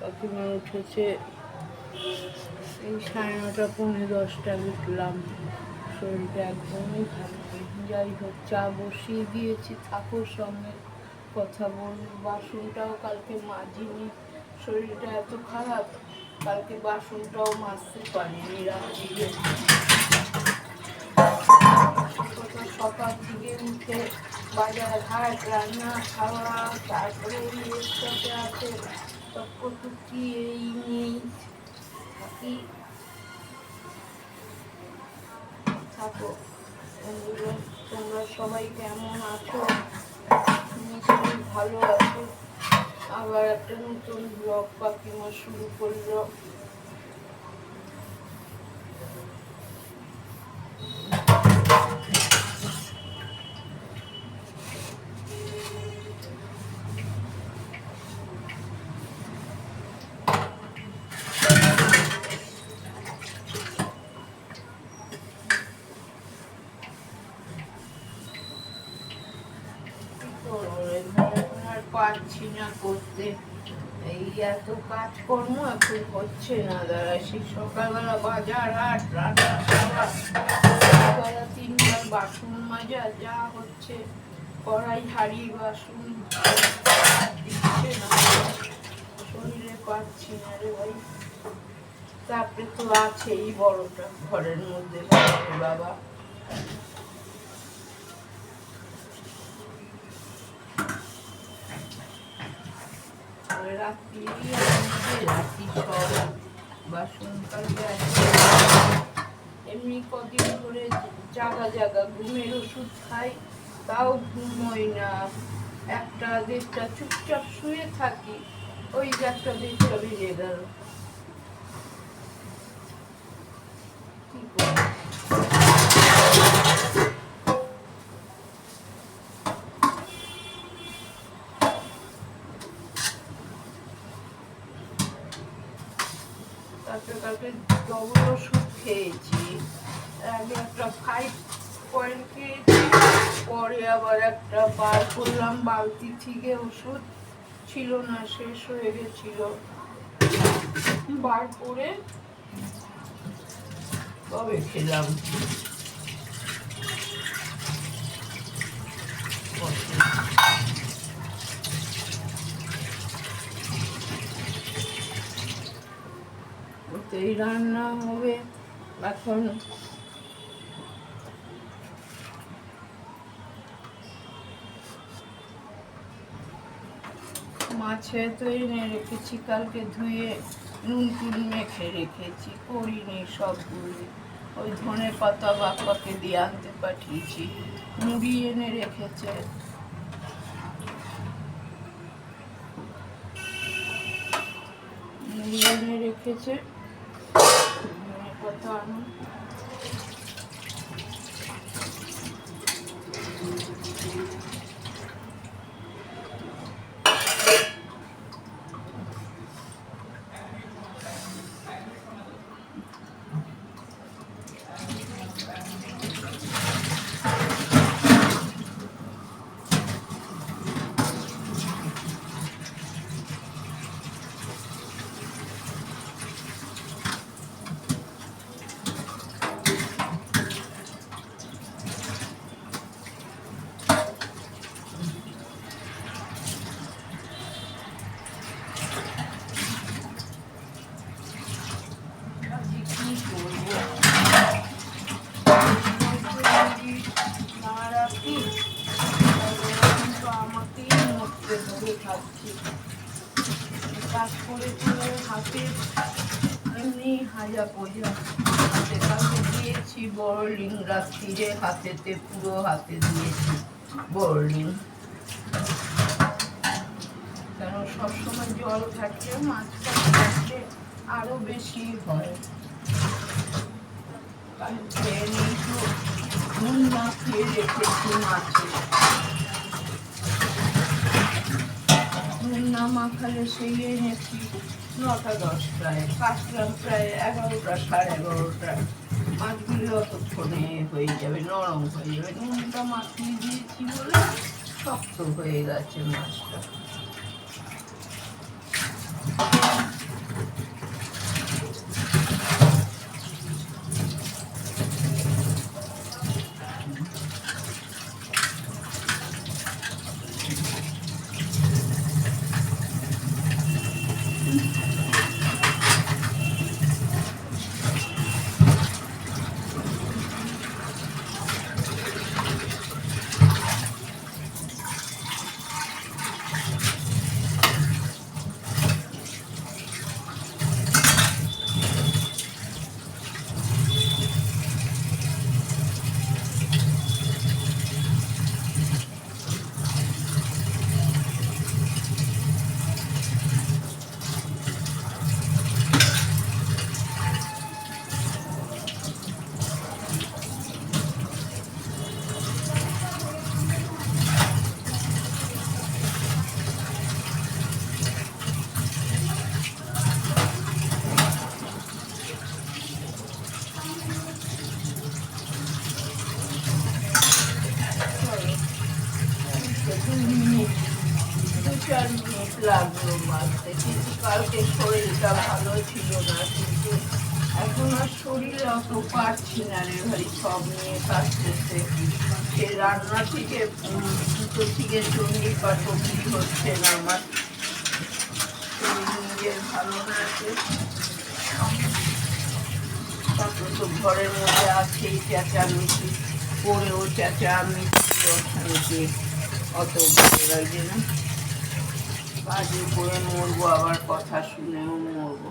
কাকিমা উঠেছে এই 9:30 পৌনে 10টায় উঠলাম। শরীরটা একদমই ভালো নেই। যাই হোক, চা বসিয়ে দিয়েছি, থাকো সঙ্গে কথা বলবো। বাসনটাও কালকে মাজিনি, শরীরটা এত খারাপ, কালকে বাসনটাও মাজতে পারিনি রাত্রিরে। সকাল থেকে উঠে বাজার ঘাট, রান্না খাওয়া, তারপরে এর সাথে আছে টুকি, এই নেই থাকি। থাকো বন্ধুরা, তোমরা সবাই কেমন আছো? নিশ্চয়ই ভালো আছো। আবার একটা নতুন ব্লগ কাকিমা শুরু করলো। পারছি না করতে, এই এত কাজকর্ম এখন হচ্ছে না দাঁড়া। সেই সকালবেলা বাজার হাট, রান্না খাওয়া, 3বার বাসন মাজা, যা হচ্ছে কড়াই হাঁড়ি বাসন দিচ্ছে না, শরীরে পাচ্ছি না রে ভাই। তারপরে তো আছে এই বড়টা ঘরের মধ্যে, বাবা এমনি কদিন ধরে জাগা ঘুমের ওষুধ খাই, তাও ঘুম হয় না। 1টা-1:30 চুপচাপ শুয়ে থাকি, ওই 1টা-1:30 বেজে গেল। কি করব? কালকে ডবল ওষুধ খেয়েছি। আগে একটা 5 পয়েন্ট খেয়েছি, পরে আবার একটা বার করলাম বালতি থেকে, ওষুধ ছিল না, শেষ হয়ে গেছিল, বার করে তবে খেলাম। ওতেই রান্না হবে এখন। মাছে তো এনে রেখেছি, কালকে ধুয়ে নুন টুন মেখে রেখেছি, করিনি সবগুলি। ওই ধনে পাতা বাপ্পাকে দিয়ে আনতে পাঠিয়েছি, মুড়ি এনে রেখেছে, মুড়ি এনে রেখেছে, ধনে পাতা আনো। কাজ করে হাতে এমনি হাজা পোজা হাতে কাউকে দিয়েছি বোরলিং, রাত্রিরে হাতেতে পুরো হাতে দিয়েছি বোরলিং, কারণ সবসময় জল থাকলে মাছ থাকলে আরো বেশি হয়। খেয়ে নিই তো নুন মাখিয়ে রেখেছি মাছে, নুন না মাখালে সেই এনেছি 9টা-10টায়, কাটলাম প্রায় 11টা, 11:30। মাছগুলো অতক্ষণে হয়ে যাবে, নরম হয়ে যাবে। নুনটা মাখিয়ে দিয়েছি বলে শক্ত হয়ে গেছে মাছটা। অনেক লাগলো বাঁচতে, কিন্তু কালকে শরীরটা ভালো ছিল না, কিন্তু এখন আর শরীরে অত পারছি না রে ভাই, সব নিয়ে কাজ করতে। সে রান্না থেকে দুটো থেকে চণ্ডীপাঠ অব্দি হচ্ছে না আমার, শরীর নিজের ভালো না আছে। তারপর তো ঘরের মধ্যে আছেই চেঁচামেচি, পড়েও চেঁচামেচি, অশান্তি, অত ভালো লাগে না। কাজে করে মরবো, আবার কথা শুনেও মরবো।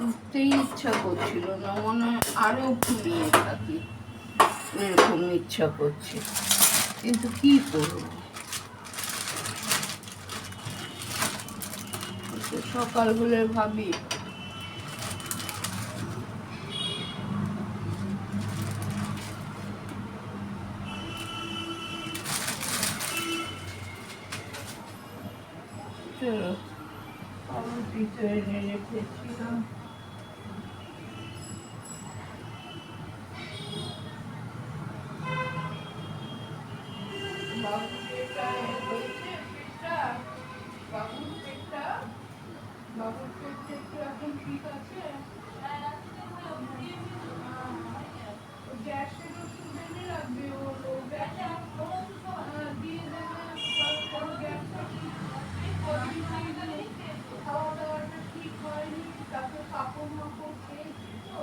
উঠতেই ইচ্ছা করছিল না, মনে হয় আরো ঘুমিয়ে থাকি, এরকম ইচ্ছা করছে, কিন্তু কি করবো, সকাল হলে ভাবি চলো পাউরুটি তো এনে রেখেছিলাম। বাবুর পেটটা হয়েছে, বাবুর পেটটা একটু এখন ঠিক আছে। গ্যাসের ওষুধ এনে রাখবে, ও গ্যাস দিয়ে দেবে, খাওয়া দাওয়াটা ঠিক হয়নি, তারপরে কাপড় মাপড় খেয়েছি, তো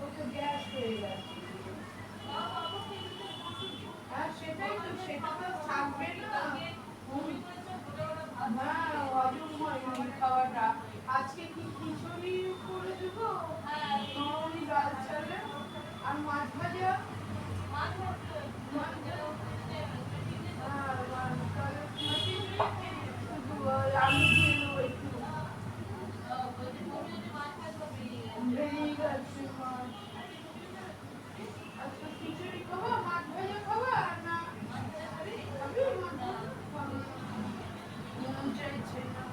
ও তো গ্যাস হয়ে গেছে। হ্যাঁ সেটাই তো, সেটা তো থাকবে না। হ্যাঁ হজম হয়নি খাওয়াটা। আজকে কি খিচুড়ি করে দেবো, ডাল চালে আর মাছ ভাজা, আলু দিয়ে দেবো একটু, ভেঙে গেছে মাছ। আচ্ছা খিচুড়ি খাবো, মাছ ভাজা খাবো, আর না খাবি মাছ ভাজা, মন চাইছে না।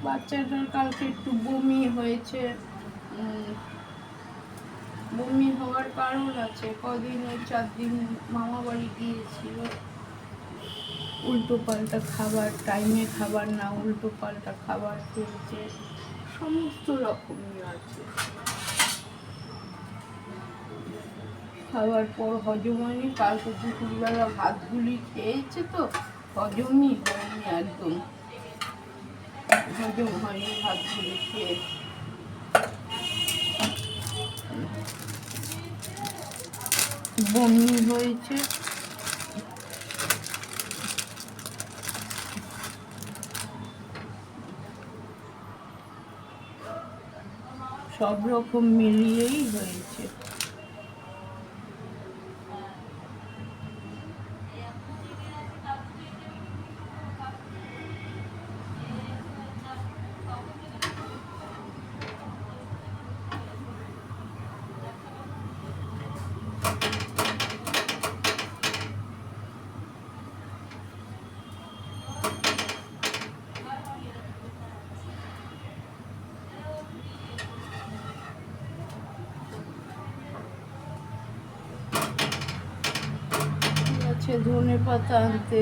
বাচ্চাটার কালকে একটু বমি হয়েছে, বমি হওয়ার কারণ আছে, কদিন ওই 4 দিন মামা বাড়ি গিয়েছিল, উল্টো পাল্টা খাবার, টাইমে খাবার না, উল্টো পাল্টা খাবার খেয়েছে, সমস্ত রকমই আছে। খাওয়ার পর হজম হয়নি, কালকে দুপুরবেলা ভাতগুলি খেয়েছে তো হজমই হয়নি, একদম হজম হয়নি ভাতগুলি খেয়ে। বমি হয়েছে, সব রকম মিলিয়েই হয়েছে। ধনে পাতা আনতে,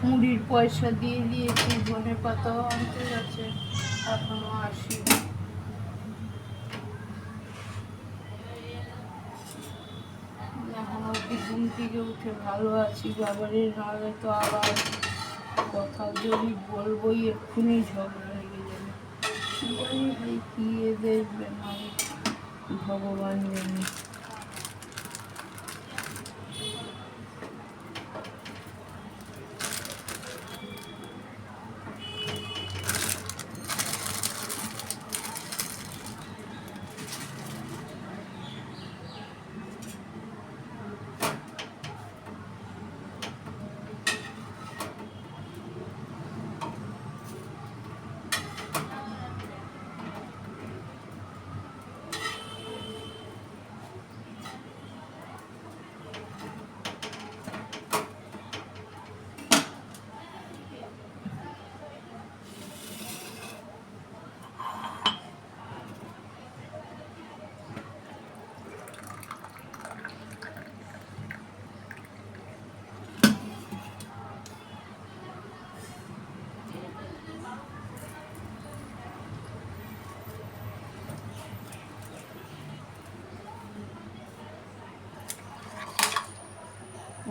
মুড়ির পয়সা দিয়ে দিয়েছি, ধনে পাতাও আনতে গেছে, এখনো আসেনি। এখন অব্দি ঘুম থেকে উঠে ভালো আছি, বাবারে, নাহলে তো আবার কথা যদি বলবোই এক্ষুনি ঝগড়া লেগে যাবে। জানি ভাই কি দেখবে না, ভগবান জানি।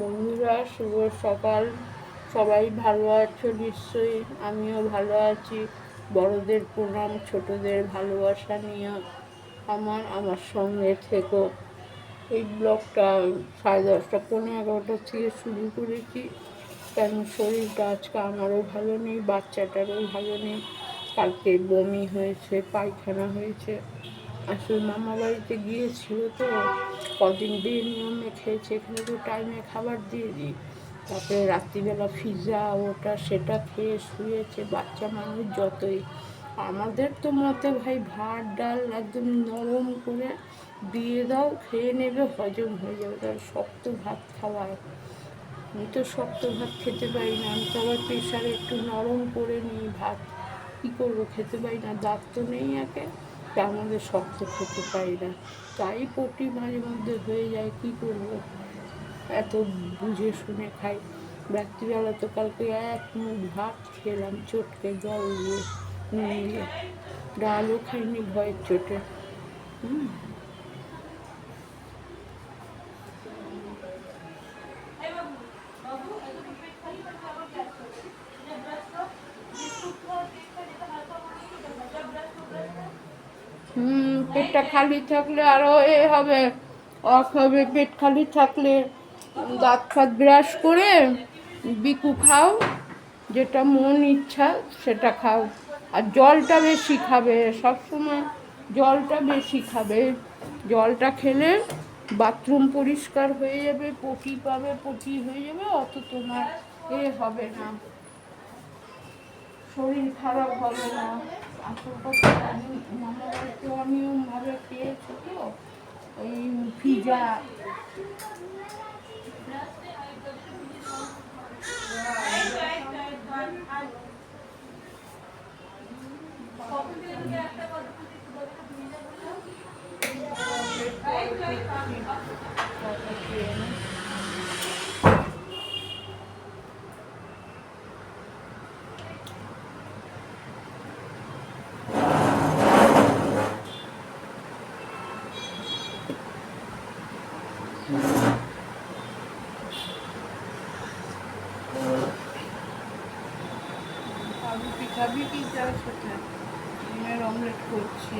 বন্ধুরা, শুভ সকাল। সবাই ভালো আছো নিশ্চয়ই, আমিও ভালো আছি। বড়দের প্রণাম, ছোটদের ভালোবাসা নিয়ে আমার সঙ্গে থেকো। এই ব্লগটা 10:30 11টার থেকে শুরু করেছি, কেন শরীরটা আজকে আমারও ভালো নেই, বাচ্চাটারও ভালো নেই। কালকে বমি হয়েছে, পায়খানা হয়েছে। আসলে মামা বাড়িতে গিয়েছিল তো, কদিন দিয়ে নিয়মে খেয়েছে, এখানে তো টাইমে খাবার দিয়ে দিই। তারপরে রাত্রিবেলা পিৎজা ওটা সেটা খেয়ে শুয়েছে। বাচ্চা মানুষ যতই, আমাদের তো মতে ভাই ভাত ডাল একদম নরম করে দিয়ে দাও, খেয়ে নেবে, হজম হয়ে যাবে। তার শক্ত ভাত খাওয়ায়, আমি তো শক্ত ভাত খেতে পারি না। আমি তো আবার প্রেশারে একটু নরম করে নিই ভাত, কী করবো, খেতে পারি না, দাঁত তো নেই একে, তা আমাদের শক্ত খেতে পারি না। তাই পটি মাঝে মধ্যে হয়ে যায়, কী করবো, এত বুঝে শুনে খাই। রাত্রিবেলা তো কালকে এক মুঠ ভাত খেলাম চটকে, জল দিয়ে নুন দিয়ে, ডালও খাইনি ভয়ের চোটে। পেটটা খালি থাকলে আরো হবে, অফ হবে। পেট খালি থাকলে দাঁত ফাত ব্রাশ করে বিকু খাও, যেটা মন ইচ্ছা সেটা খাও। আর জলটা বেশি খাবে, সবসময় জলটা বেশি খাবে। জলটা খেলে বাথরুম পরিষ্কার হয়ে যাবে, পটি পাবে, পটি হয়ে যাবে, অত তোমার হবে না, শরীর খারাপ হবে না। আসল কথা, আমি মামা বাড়িতে অনিয়মভাবে খেয়েছি তো, ওই পিজা আলু পিঠাবি কি চার সাথে ডিমের অমলেট করছি।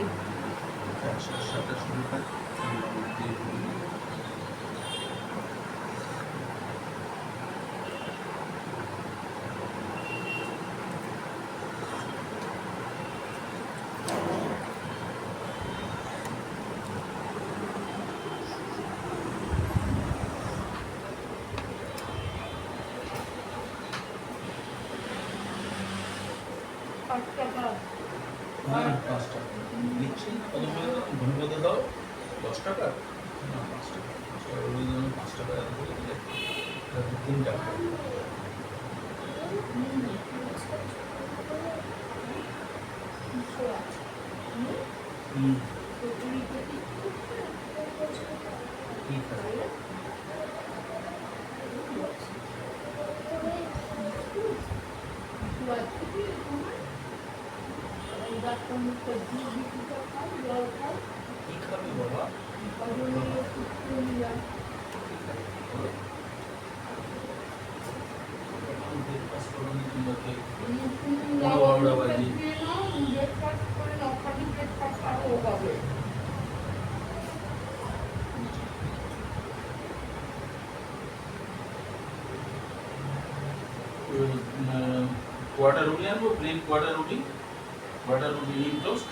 হ্যাঁ 5 টাকা দিচ্ছি, কত করে ধন্যবাদ দাও। 10 টাকা না 5 টাকা, 5 টাকা করে দিলে 3 টাকা। ঠিক আছে। কি খাবি বাবা? কোয়ার্টার রুটি আনবো, প্লেন কোয়ার্টার রুটি, ডিম টোস্ট।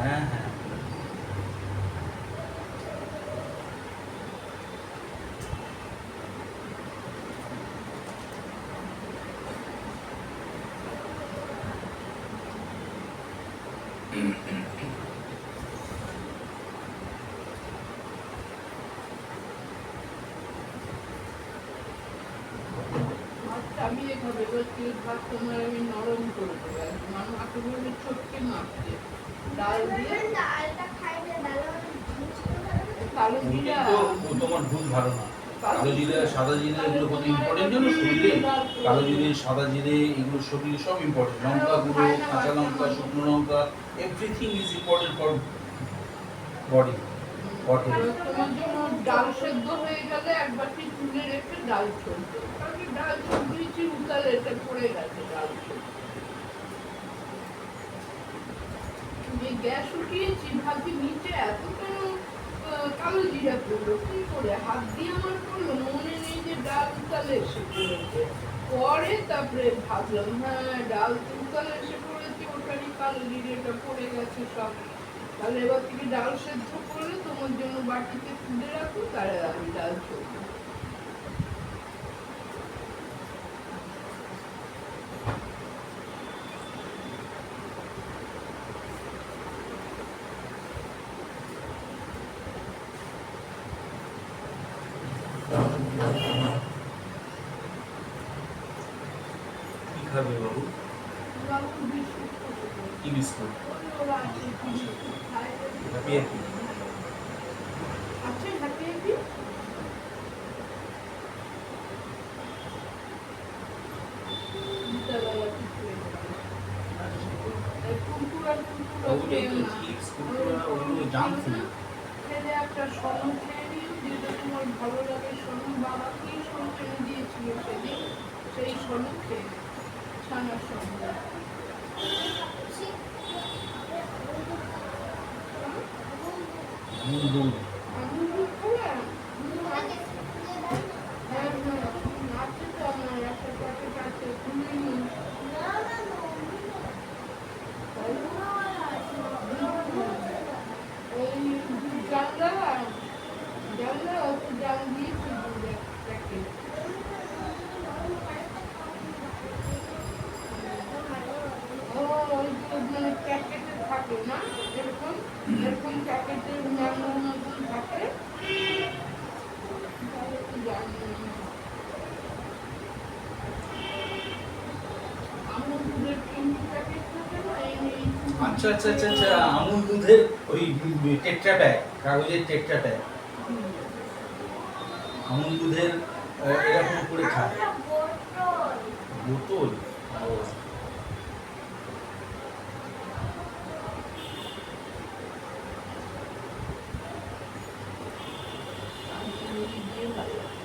হ্যাঁ হ্যাঁ চাবিয়ে খাবে, ভাত তোমার আমি নরম করে দেবো, মাকে বলবে চটকে মাখতে, ডাল দিয়ে কালো জিরা। তোমার দুধ ভালো না। কালো জিরে আর সাদা জিরে এগুলো কত ইম্পর্টেন্ট জানো শরীরে? কালো জিরে, সাদা জিরে এগুলো শরীরে সব ইম্পর্টেন্ট। লঙ্কা গুঁড়ো, কাঁচা লঙ্কা, শুকনো লঙ্কা, everything is important for body. তোমার জন্য ডাল সেদ্ধ হয়ে গেলে এক বাটি তুলে রেখে ডাল ছড়বে, কারণ ডাল ছড়িয়েছি উতালে এটা পড়ে গেছে ডাল ছড়বে। যে গ্যাস উঠিয়েছি ভাবছি নিচে এত কেন কালো জিরা পড়লো, কি করে হাত দিয়ে আমার পড়লো, মনে নেই যে ডাল উতালে এসে পড়েছে। পরে তারপরে ভাবলাম হ্যাঁ ডাল তো উতালে এসে পড়েছে, ওটারই কালো জিরাটা পড়ে গেছে সব। তাহলে এবার থেকে ডাল সেদ্ধ করলে তোমার জন্য বাটিতে তুলে রাখো, তাহলে আমি ডাল ছড়বো। কি খাবে বাবু? বাবু বিস্কুট করে দেবো। কি বিস্কুট? ওরা আছে, কি বিস্কুট খায়? Happy happy. আছে হ্যাপি হ্যাপি? বিকালবেলা কিছু এনে দেবো। এই কুরকুরা খেয়েও না। ওগুলো জাঙ্ক ফুড। খেলে একটা স্বর্ণ খেয়ে নিও, যেটা তোমার ভালো লাগে। স্বর্ণ বাবা কি স্বর্ণ এনে দিয়েছিল সেদিন, সেই স্বর্ণ খেয়ে নিও। ছানার স্বর্ণ। আমুল দুধ। আমুল দুধ খাবে? হ্যাঁ হ্যাঁ, আছে তো আমার একটা প্যাকেট আছে, খুলে নিই। ওই জানলা জানলা অত জান দিয়েছি দুধের প্যাকেট। ও ওই যে মানে প্যাকেটে থাকে না, এরকম এরকম প্যাকেটের ম্যাঙ্গোর মতন থাকে। তাহলে তো জানি না। আমুল দুধের 3 প্যাকেট থাকে না, এই আচ্ছা আচ্ছা আচ্ছা আচ্ছা, আমুল দুধের ওই টেট্রা প্যাক, কাগজের টেট্রা প্যাক। আমুল দুধের এরকম করে খায় বোতল। ও, দিয়ে ভালো লাগে।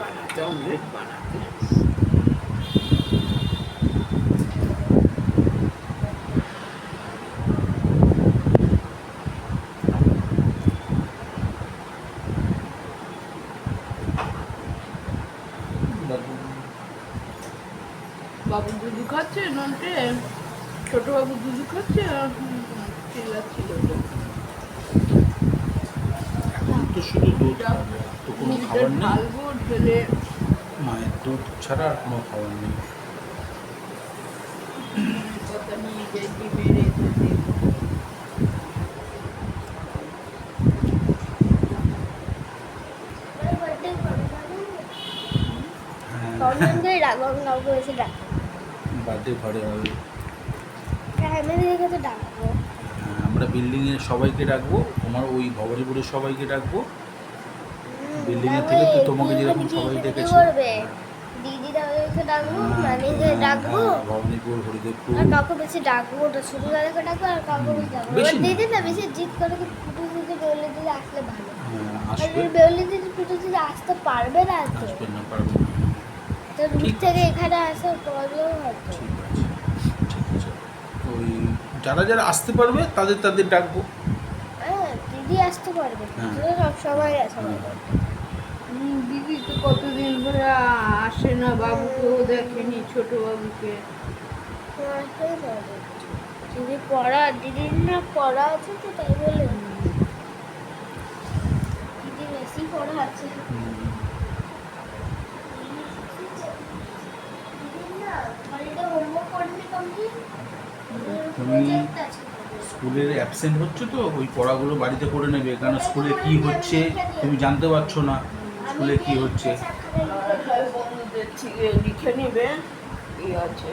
বানাতে অমলেট বানাতে বাবু দুধু খাচ্ছে নন্টে, ছোট বাবু দুধু খাচ্ছে। চিল্লাচ্ছিল তো। এখন তো শুধু দুধ খাবে, আর তো কোনো খাবার নেই। ঢালবো ঢেলে মায়ের দুধ ছাড়া আর কোনো খাবার নেই। কথা নিয়ে যাই ডিমে রেখে দিই। বার্থডে ঘরে হবে। ফ্যামিলিকে তো ডাকবো। আমরা বিল্ডিংয়ের সবাইকে ডাকবো, তোমার ওই ভবানীপুরের সবাইকে ডাকবো। বিল্ডিংয়ের থেকে তো তোমাকে যেরকম সবাই ডেকেছে। দিদিদাকে ডাকবো, নানিকে ডাকবো, ভবানীপুর, হরিদেবপুর। আর কাউকে বেশি ডাকবো না, শুধু দাদাকে ডাকবো আর কাউকে বেশি ডাকবো। বেশি না। দিদি না বেশি জিদ করে কি ফুটু দিদি বেউলি দিদি আসলে ভালো। আসবে। আর বেউলি দিদি ফুটু দিদি আসতে পারবে না তো, আসবে না, পারবে না। তো দূর থেকে এখানে আসার প্রবলেম হতো। ঠিক আছে, ঠিক আছে। ওই যারা যারা আসতে পারবে তাদের তাদের ডাকবো। হ্যাঁ দিদি আসতে পারবে, হ্যাঁ। তো সব সময় আসতে পারবে। দিদি তো কতদিন ধরে আসে না, বাবুকেও দেখেনি, ছোট বাবুকে। মাসেই যাবে। দিদি পড়া, দিদির না পড়া আছে তো তাই বলে দিদি বেশি পড়া আছে। দিদির না হলিডে হোমওয়ার্ক করেনি কমপ্লিট, তুমি স্কুলের অ্যাবসেন্ট হচ্ছে তো ওই পড়াগুলো বাড়িতে করে নেবে, কারণ স্কুলে কি হচ্ছে তুমি জানতে পারছো না স্কুলে কি হচ্ছে। আর বন্ধুদের থেকে লিখে নিবে কি আছে।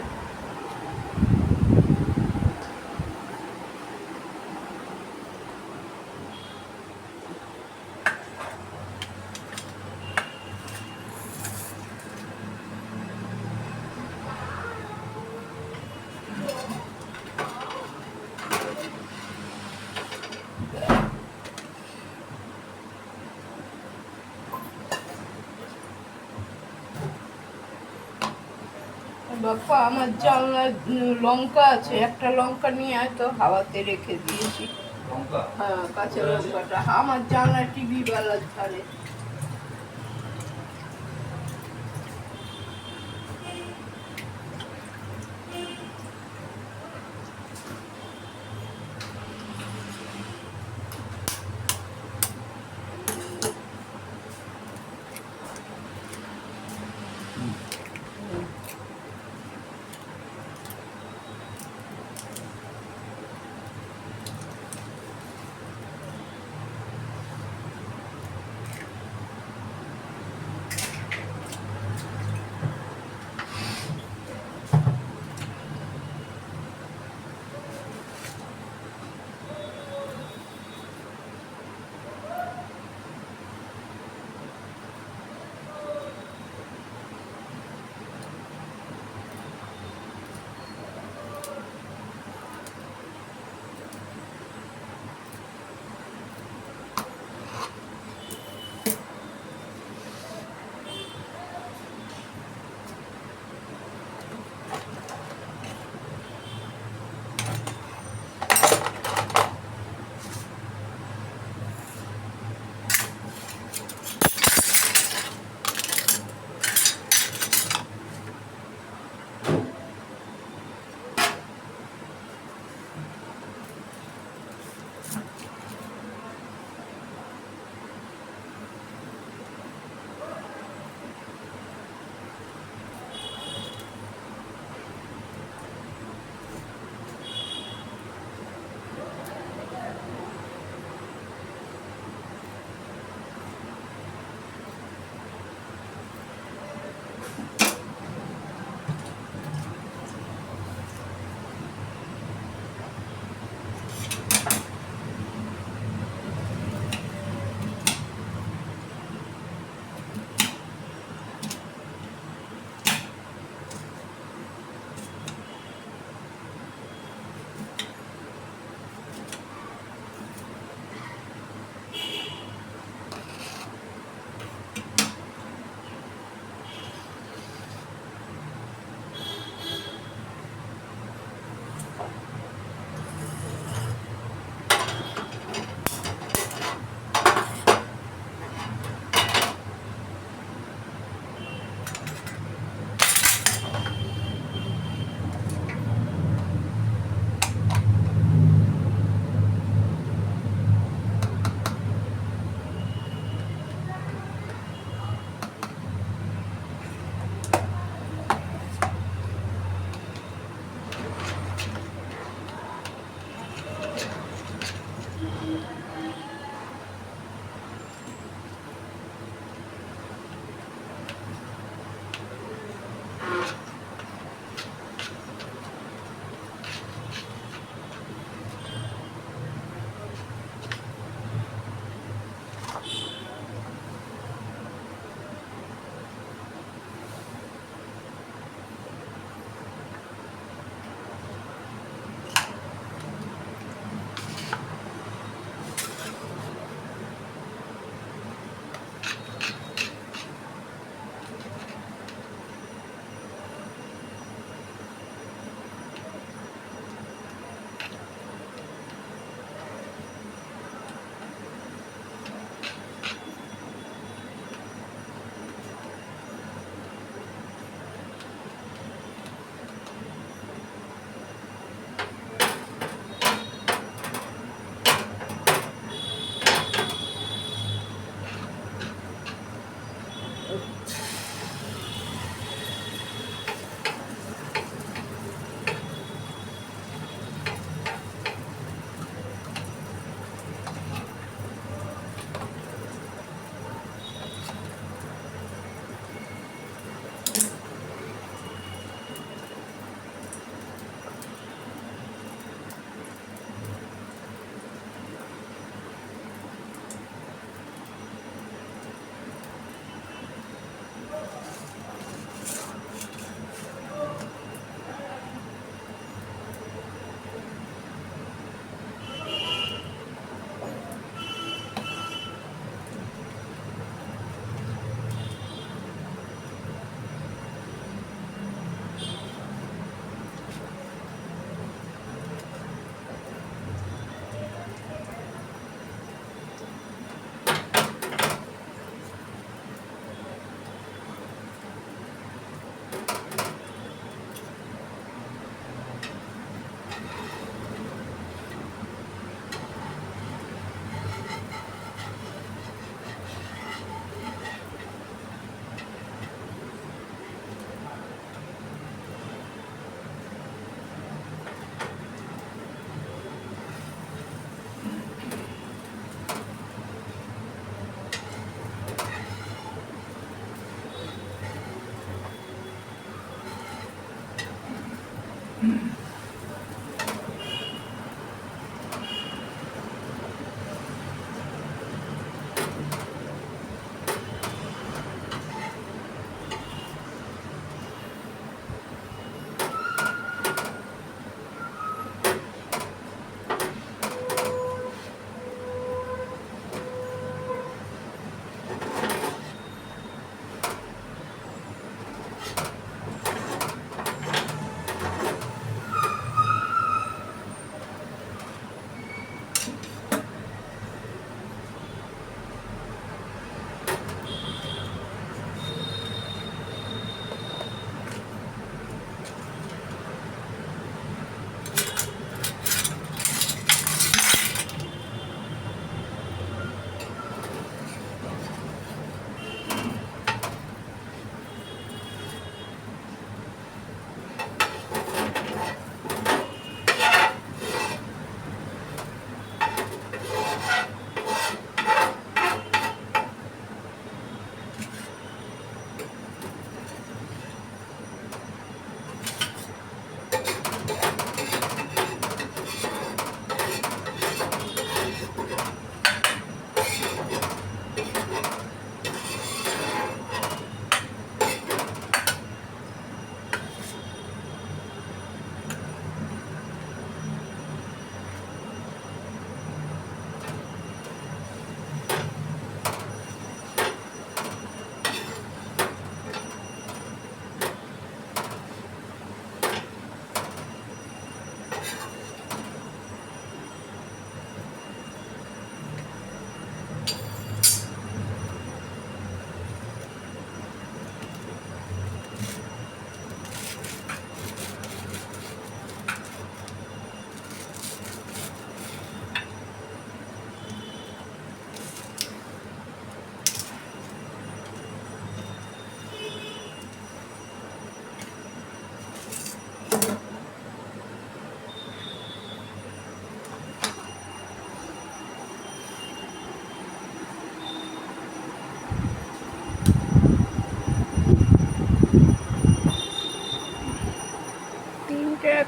বাপ্পা আমার জানলায় লঙ্কা আছে, একটা লঙ্কা নিয়ে আয় তো, হাওয়াতে রেখে দিয়েছি। লঙ্কা হ্যাঁ, কাঁচা লঙ্কাটা আমার জানলায় টিভি বেলার ধারে।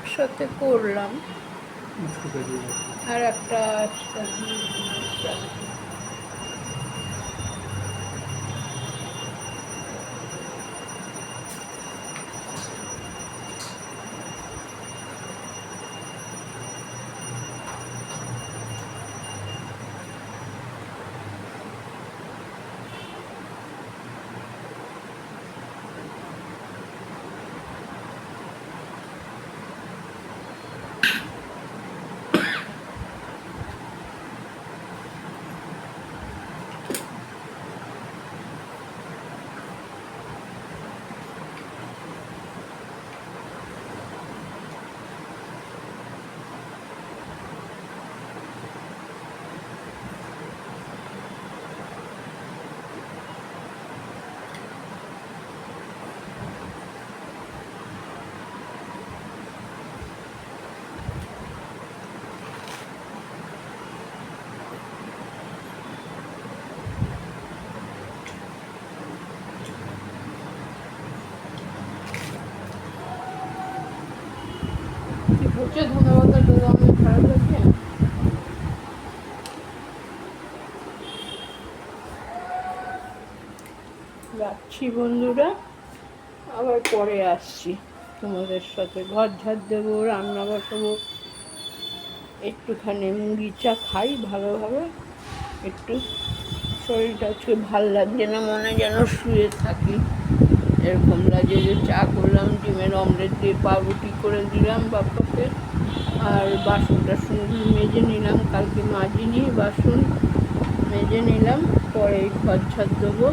একসাথে করলাম, উচ্চতা দিয়ে যাচ্ছে। আর একটা extra দিয়ে দিলাম। কি হচ্ছে ধন্যবাদ দাদা, আমার খারাপ লাগছে। রাখছি বন্ধুরা, আবার পরে আসছি তোমাদের সাথে। ঘর ঝাড় দেবো, রান্না বসাবো, একটুখানি মুড়ি চা খাই ভালোভাবে। একটু শরীরটা আজকে ভাল লাগছে না, মনে যেন শুয়ে থাকি এরকম লাগে। যে চা করলাম, ডিমের অমলেট দিয়ে পাউরুটি করে দিলাম বাপ্পাকে, আর বাসন টাসন মেজে নিলাম, কালকে মাজিনি, বাসন মেজে নিলাম, পরে ঘর ঝাড় দেবো।